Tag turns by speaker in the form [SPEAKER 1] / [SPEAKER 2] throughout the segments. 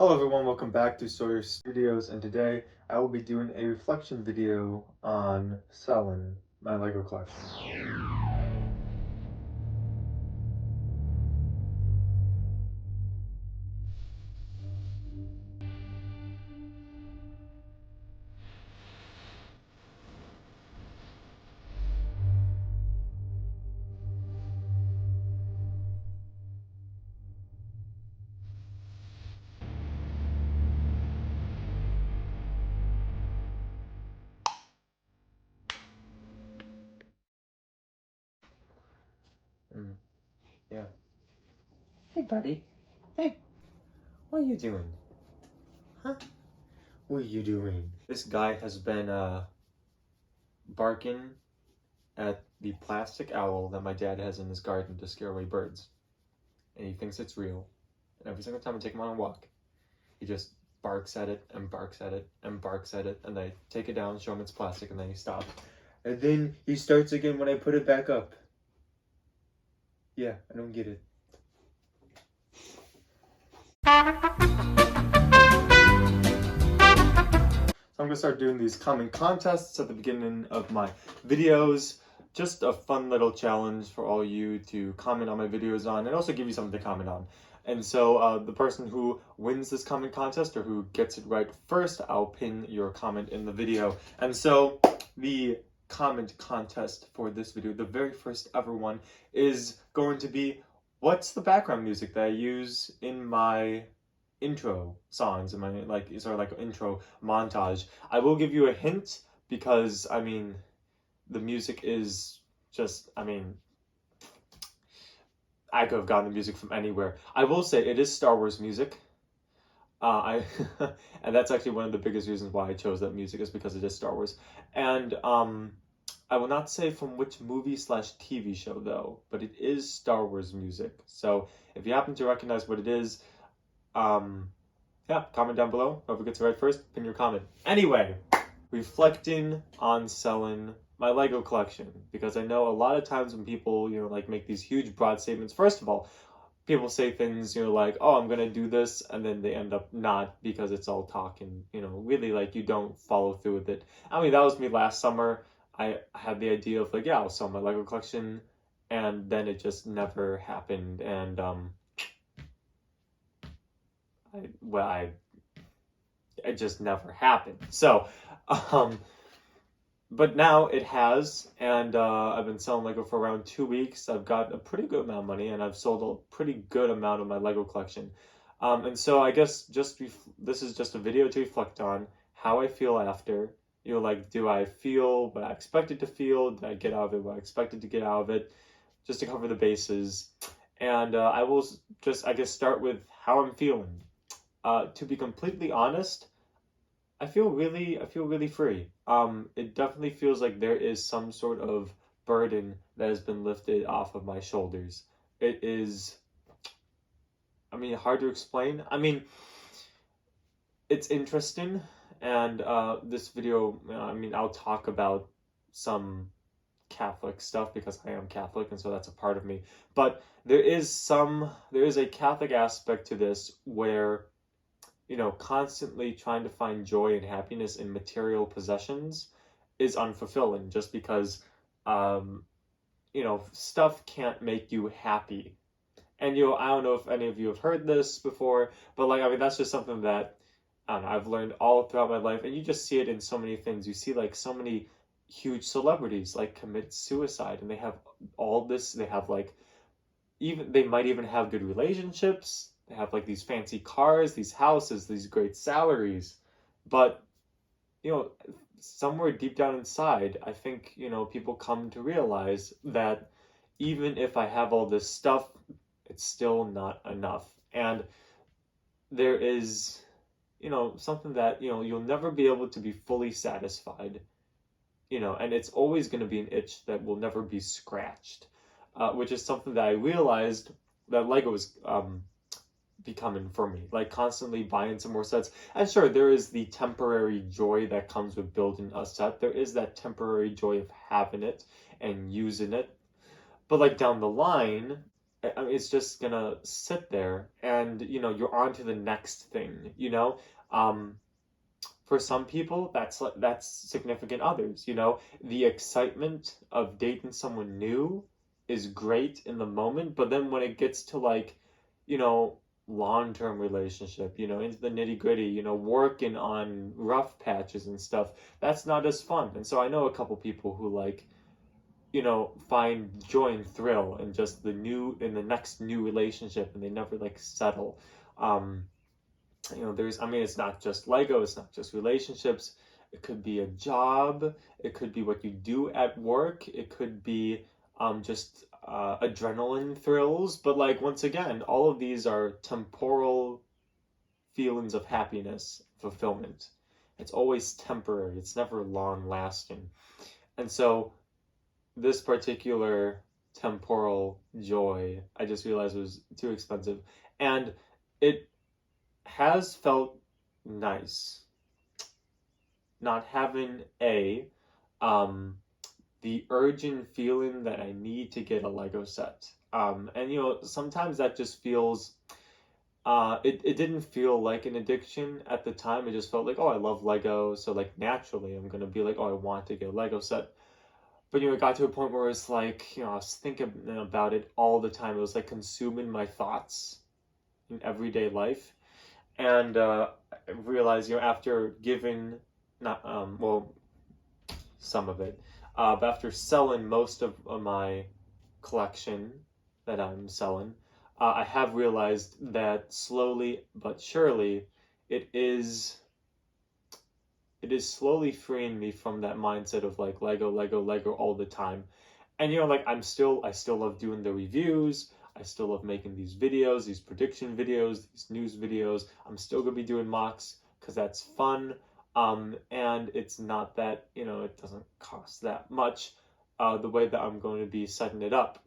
[SPEAKER 1] Hello everyone, welcome back to Sawyer Studios, and today I will be doing a reflection video on selling my Lego collection. Yeah. Hey buddy. Hey, what are you doing? Huh? What are you doing? This guy has been barking at the plastic owl that my dad has in his garden to scare away birds. And he thinks it's real. And every single time I take him on a walk, he just barks at it and barks at it and barks at it, and I take it down, show him it's plastic, and then he stops. And then he starts again when I put it back up. Yeah, I don't get it. So I'm gonna start doing these comment contests at the beginning of my videos. Just a fun little challenge for all you to comment on my videos on, and also give you something to comment on. And so the person who wins this comment contest, or who gets it right first, I'll pin your comment in the video. And so the comment contest for this video, the very first ever one, is going to be, what's the background music that I use in my intro songs, in my intro montage? I will give you a hint, because I mean the music is just, I could have gotten the music from anywhere. I will say it is Star Wars music. And that's actually one of the biggest reasons why I chose that music, is because it is Star Wars. And I will not say from which movie/TV show though, but it is Star Wars music. So if you happen to recognize what it is, yeah, comment down below. Whoever gets it right first, pin your comment. Anyway, reflecting on selling my Lego collection, because I know a lot of times when people, make these huge broad statements, first of all, people say things, like, oh, I'm gonna do this, and then they end up not, because it's all talk, and, really, you don't follow through with it. I mean, that was me last summer. I had the idea of, yeah, I'll sell my Lego collection, and then it just never happened, and, it just never happened. So, but now it has, and I've been selling Lego for around 2 weeks. I've got a pretty good amount of money, and I've sold a pretty good amount of my Lego collection. And so I guess this is just a video to reflect on how I feel after. Do I feel what I expected to feel? Did I get out of it what I expected to get out of it? Just to cover the bases. And I will just, I guess, start with how I'm feeling. To be completely honest, I feel really free. It definitely feels like there is some sort of burden that has been lifted off of my shoulders. It is, hard to explain. It's interesting, and this video, I'll talk about some Catholic stuff, because I am Catholic, and so that's a part of me. But there is a Catholic aspect to this, where constantly trying to find joy and happiness in material possessions is unfulfilling, just because, stuff can't make you happy. And, I don't know if any of you have heard this before, but, that's just something that, I don't know, I've learned all throughout my life, and you just see it in so many things. You see, so many huge celebrities, commit suicide, and they have all this, they have, they might even have good relationships. They have these fancy cars, these houses, these great salaries. But, somewhere deep down inside, I think, people come to realize that even if I have all this stuff, it's still not enough. And there is, something that, you'll never be able to be fully satisfied. And it's always going to be an itch that will never be scratched. Which is something that I realized that Lego is becoming for me, constantly buying some more sets. And sure, there is the temporary joy that comes with building a set. There is that temporary joy of having it and using it. But down the line, I mean, it's just gonna sit there, and you're on to the next thing. Um, for some people, that's significant others. The excitement of dating someone new is great in the moment, but then when it gets to like, you know, long-term relationship, into the nitty-gritty, working on rough patches and stuff, that's not as fun. And so I know a couple people who like, find joy and thrill in just the next new relationship, and they never like settle. Um, I mean, it's not just Lego, it's not just relationships. It could be a job, it could be what you do at work, it could be just adrenaline thrills. But, like, once again, all of these are temporal feelings of happiness, fulfillment. It's always temporary, it's never long lasting. And so, this particular temporal joy, I just realized was too expensive. And it has felt nice not having um the urgent feeling that I need to get a Lego set. And sometimes that just feels it didn't feel like an addiction at the time. It just felt like, oh, I love Lego, so like naturally I'm gonna be like, oh, I want to get a Lego set. But it got to a point where it's like, I was thinking about it all the time. It was like consuming my thoughts in everyday life. And I realized, after giving, not well, some of it, but after selling most of my collection that I'm selling, I have realized that slowly but surely, it is it is slowly freeing me from that mindset of like Lego, Lego, Lego all the time. And like I still love doing the reviews. I still love making these videos, these prediction videos, these news videos. I'm still gonna be doing mocks because that's fun. And it's not that, it doesn't cost that much, the way that I'm going to be setting it up.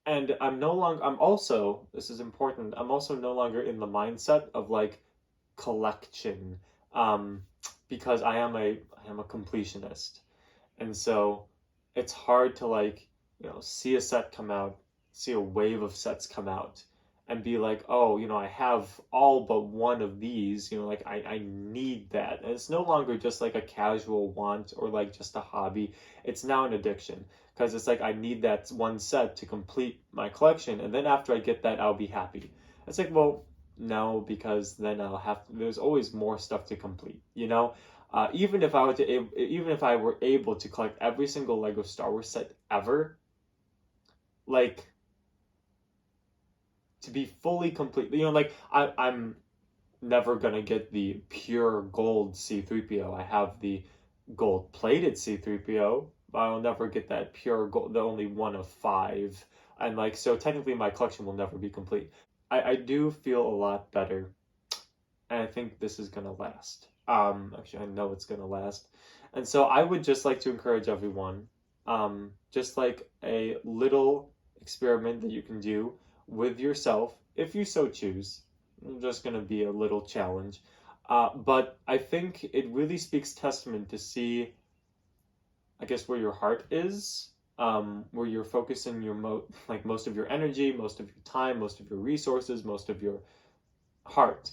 [SPEAKER 1] And I'm also, this is important, I'm also no longer in the mindset of like collection, um, because I am a completionist. And so it's hard to like, see a set come out, see a wave of sets come out, and be like, oh, I have all but one of these, like I need that. And it's no longer just like a casual want or like just a hobby. It's now an addiction because it's like I need that one set to complete my collection, and then after I get that, I'll be happy. It's like, well, no, because then there's always more stuff to complete, even if I were able to collect every single Lego Star Wars set ever, like to be fully complete, like I'm never gonna get the pure gold C-3PO. I have the gold plated C-3PO, but I'll never get that pure gold, the only one of five. And like, so technically my collection will never be complete. I do feel a lot better, and I think this is gonna last. Actually, I know it's gonna last. And so I would just like to encourage everyone, just like a little experiment that you can do with yourself, if you so choose. Just gonna be a little challenge. But I think it really speaks testament to see, I guess, where your heart is, where you're focusing like most of your energy, most of your time, most of your resources, most of your heart,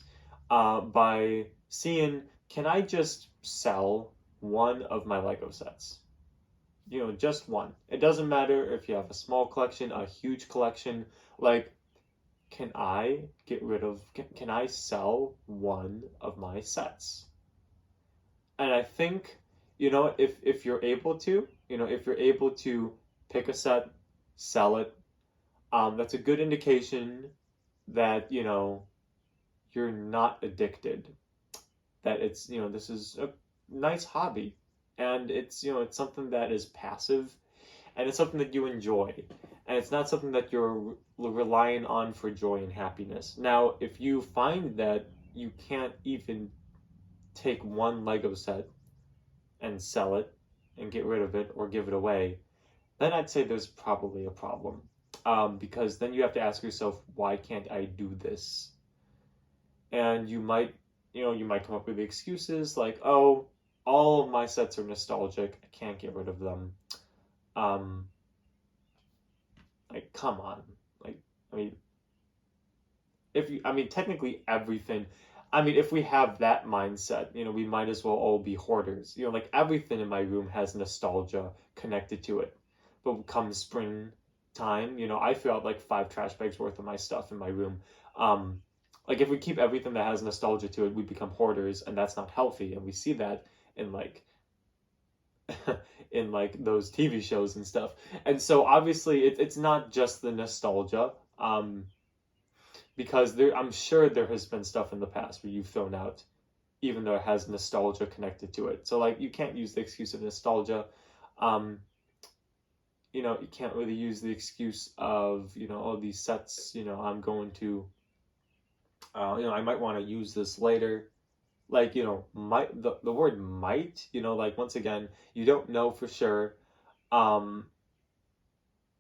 [SPEAKER 1] by seeing, can I just sell one of my Lego sets? Just one. It doesn't matter if you have a small collection, a huge collection. Like, can I can I sell one of my sets? And I think, if you're able to, if you're able to pick a set, sell it, that's a good indication that, you're not addicted, that it's, this is a nice hobby, and it's something that is passive, and it's something that you enjoy, and it's not something that you're relying on for joy and happiness. Now, if you find that you can't even take one Lego set and sell it and get rid of it or give it away, then I'd say there's probably a problem. Because then you have to ask yourself, why can't I do this? And you might come up with excuses like, oh, all of my sets are nostalgic, I can't get rid of them. Um, Like, come on. Like, I mean, technically everything. I mean, if we have that mindset, we might as well all be hoarders. Like everything in my room has nostalgia connected to it. But come springtime, I throw out like 5 trash bags worth of my stuff in my room. Um, like if we keep everything that has nostalgia to it, we become hoarders, and that's not healthy. And we see that in like in like those TV shows and stuff. And so obviously it's not just the nostalgia. Because I'm sure there has been stuff in the past where you've thrown out, even though it has nostalgia connected to it. So like you can't use the excuse of nostalgia. Um, you can't really use the excuse of oh, these sets. I'm going to I might want to use this later. Like might the word might. Like once again, you don't know for sure. Um,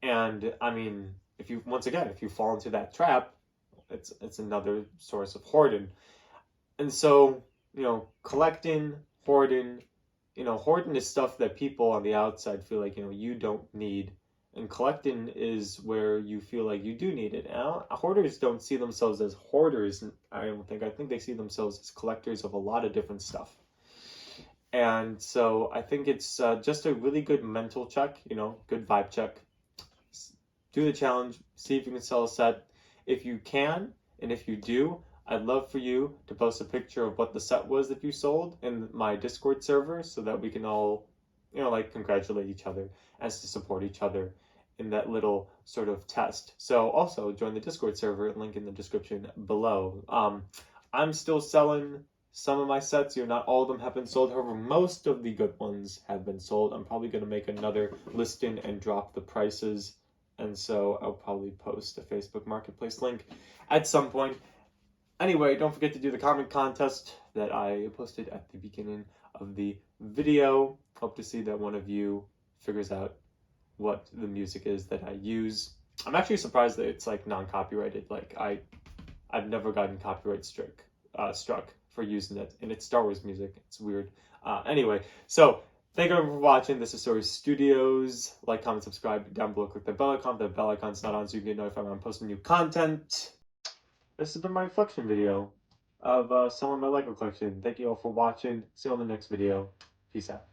[SPEAKER 1] and I mean, if you fall into that trap, it's another source of hoarding. And so, collecting, hoarding, hoarding is stuff that people on the outside feel like, you don't need. And collecting is where you feel like you do need it. Now, hoarders don't see themselves as hoarders, I don't think. I think they see themselves as collectors of a lot of different stuff. And so I think it's just a really good mental check, good vibe check. Do the challenge, see if you can sell a set. If you can, and if you do, I'd love for you to post a picture of what the set was that you sold in my Discord server so that we can all, like congratulate each other as to support each other in that little sort of test. So also join the Discord server, link in the description below. I'm still selling some of my sets. Not all of them have been sold. However, most of the good ones have been sold. I'm probably going to make another listing and drop the prices. And so I'll probably post a Facebook Marketplace link at some point. Anyway, don't forget to do the comment contest that I posted at the beginning of the video. Hope to see that one of you figures out what the music is that I use. I'm actually surprised that it's like non-copyrighted. Like I've never gotten copyright struck for using it, and it's Star Wars music. It's weird. Anyway, so thank you for watching. This is Story Studios. Like, comment, subscribe down below. Click the bell icon. The bell icon's not on so you can get notified when I'm posting new content. This has been my reflection video of selling my Lego collection. Thank you all for watching. See you on the next video. Peace out.